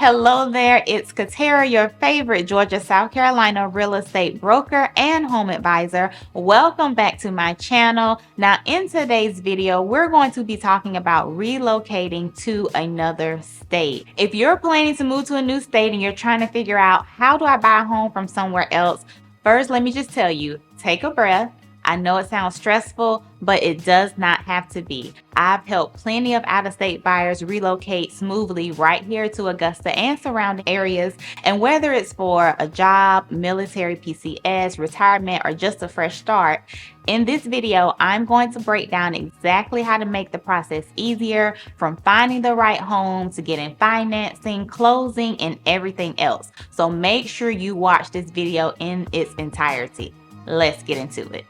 Hello there, it's Katera, your favorite Georgia, South Carolina real estate broker and home advisor. Welcome back to my channel. Now, in today's video, we're going to be talking about relocating to another state. If you're planning to move to a new state and you're trying to figure out how do I buy a home from somewhere else, first, let me just tell you, take a breath. I know it sounds stressful, but it does not have to be. I've helped plenty of out-of-state buyers relocate smoothly right here to Augusta and surrounding areas. And whether it's for a job, military, PCS, retirement, or just a fresh start, in this video, I'm going to break down exactly how to make the process easier, from finding the right home to getting financing, closing, and everything else. So make sure you watch this video in its entirety. Let's get into it.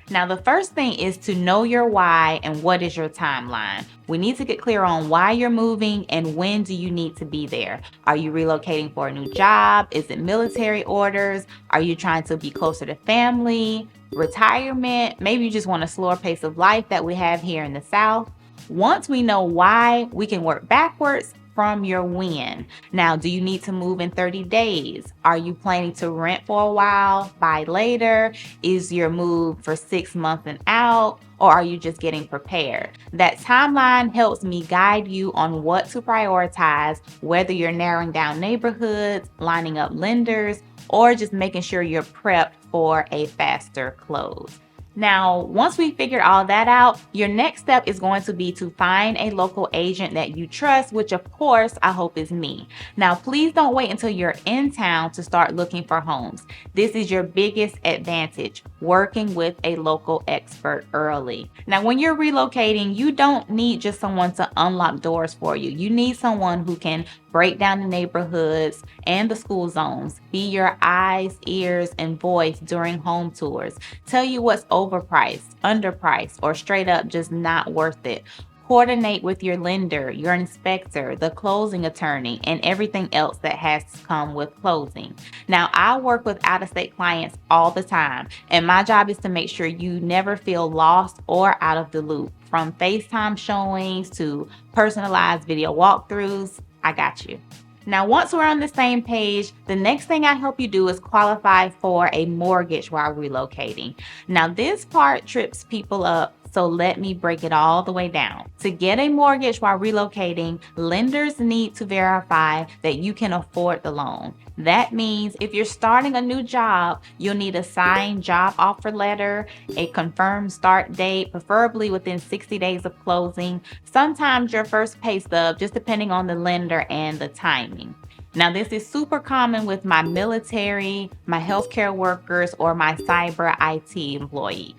Now, the first thing is to know your why and what is your timeline. We need to get clear on why you're moving and when do you need to be there. Are you relocating for a new job? Is it military orders? Are you trying to be closer to family, retirement? Maybe you just want a slower pace of life that we have here in the South. Once we know why, we can work backwards from your when. Now, do you need to move in 30 days? Are you planning to rent for a while, buy later? Is your move for 6 months and out? Or are you just getting prepared? That timeline helps me guide you on what to prioritize, whether you're narrowing down neighborhoods, lining up lenders, or just making sure you're prepped for a faster close. Now, once we figure all that out, your next step is going to be to find a local agent that you trust, which of course I hope is me. Now, please don't wait until you're in town to start looking for homes. This is your biggest advantage, working with a local expert early. Now, when you're relocating, you don't need just someone to unlock doors for you. You need someone who can break down the neighborhoods and the school zones, be your eyes, ears, and voice during home tours, tell you what's overpriced, underpriced, or straight up just not worth it. Coordinate with your lender, your inspector, the closing attorney, and everything else that has to come with closing. Now, I work with out-of-state clients all the time, and my job is to make sure you never feel lost or out of the loop. From FaceTime showings to personalized video walkthroughs, I got you. Now, once we're on the same page, the next thing I help you do is qualify for a mortgage while relocating. Now, this part trips people up, so let me break it all the way down. To get a mortgage while relocating, lenders need to verify that you can afford the loan. That means if you're starting a new job, you'll need a signed job offer letter, a confirmed start date, preferably within 60 days of closing, sometimes your first pay stub, just depending on the lender and the timing. Now, this is super common with my military, my healthcare workers, or my cyber IT employees.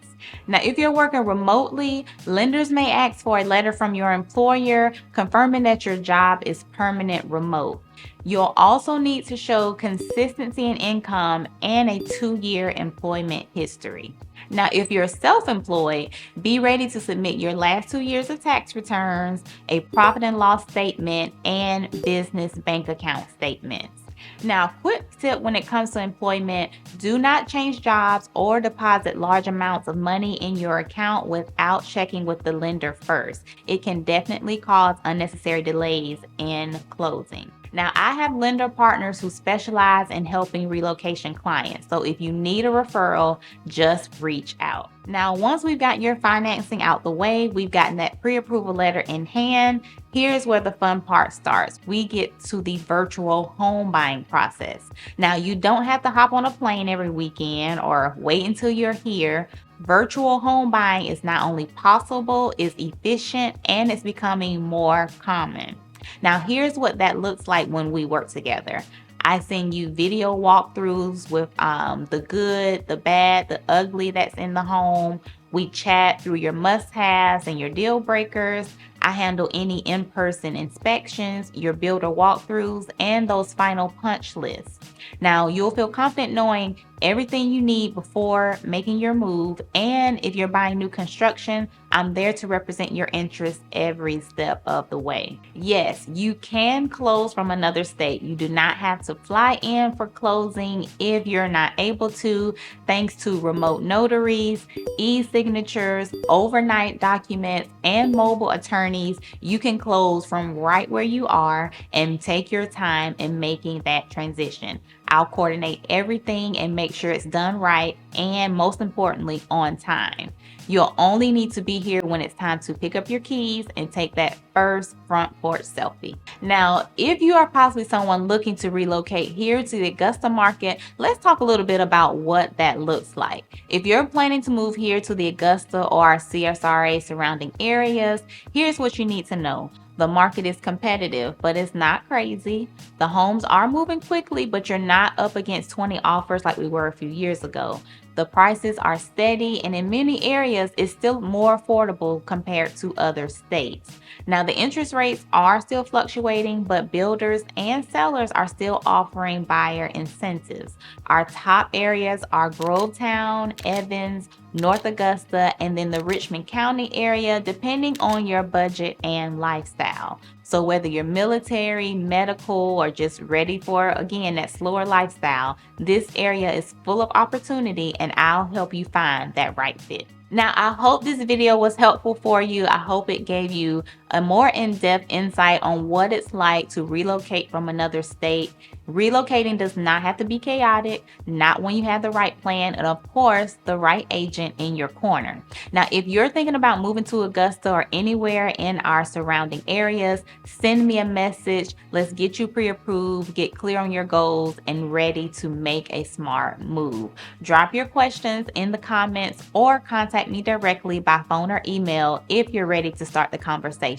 Now, if you're working remotely, lenders may ask for a letter from your employer confirming that your job is permanent remote. You'll also need to show consistency in income and a 2-year employment history. Now, if you're self-employed, be ready to submit your last 2 years of tax returns, a profit and loss statement, and business bank account statements. Now, quick tip when it comes to employment, do not change jobs or deposit large amounts of money in your account without checking with the lender first. It can definitely cause unnecessary delays in closing. Now, I have lender partners who specialize in helping relocation clients. So if you need a referral, just reach out. Now, once we've got your financing out the way, we've gotten that pre-approval letter in hand, here's where the fun part starts. We get to the virtual home buying process. Now, you don't have to hop on a plane every weekend or wait until you're here. Virtual home buying is not only possible, it's efficient, and it's becoming more common. Now, here's what that looks like when we work together. I send you video walkthroughs with the good, the bad, the ugly that's in the home. We chat through your must-haves and your deal breakers. I handle any in-person inspections, your builder walkthroughs, and those final punch lists. Now, you'll feel confident knowing everything you need before making your move. And if you're buying new construction, I'm there to represent your interests every step of the way. Yes, you can close from another state. You do not have to fly in for closing if you're not able to, thanks to remote notaries, e-signatures, overnight documents, and mobile attorneys. You can close from right where you are and take your time in making that transition. I'll coordinate everything and make sure it's done right and, most importantly, on time. You'll only need to be here when it's time to pick up your keys and take that first front porch selfie. Now, if you are possibly someone looking to relocate here to the Augusta market, let's talk a little bit about what that looks like. If you're planning to move here to the Augusta or CSRA surrounding areas, here's what you need to know. The market is competitive, but it's not crazy. The homes are moving quickly, but you're not up against 20 offers like we were a few years ago. The prices are steady, and in many areas, it's still more affordable compared to other states. Now, the interest rates are still fluctuating, but builders and sellers are still offering buyer incentives. Our top areas are Grovetown, Evans, North Augusta, and then the Richmond County area, depending on your budget and lifestyle. So whether you're military, medical, or just ready for, again, that slower lifestyle, this area is full of opportunity, and I'll help you find that right fit. Now, I hope this video was helpful for you. I hope it gave you a more in-depth insight on what it's like to relocate from another state. Relocating does not have to be chaotic, not when you have the right plan and, of course, the right agent in your corner. Now, if you're thinking about moving to Augusta or anywhere in our surrounding areas, send me a message. Let's get you pre-approved, get clear on your goals, and ready to make a smart move. Drop your questions in the comments or contact me directly by phone or email if you're ready to start the conversation.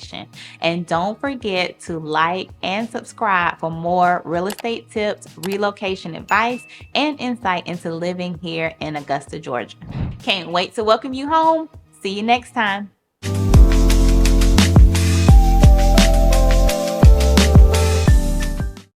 And don't forget to like and subscribe for more real estate tips, relocation advice, and insight into living here in Augusta, Georgia. Can't wait to welcome you home. See you next time.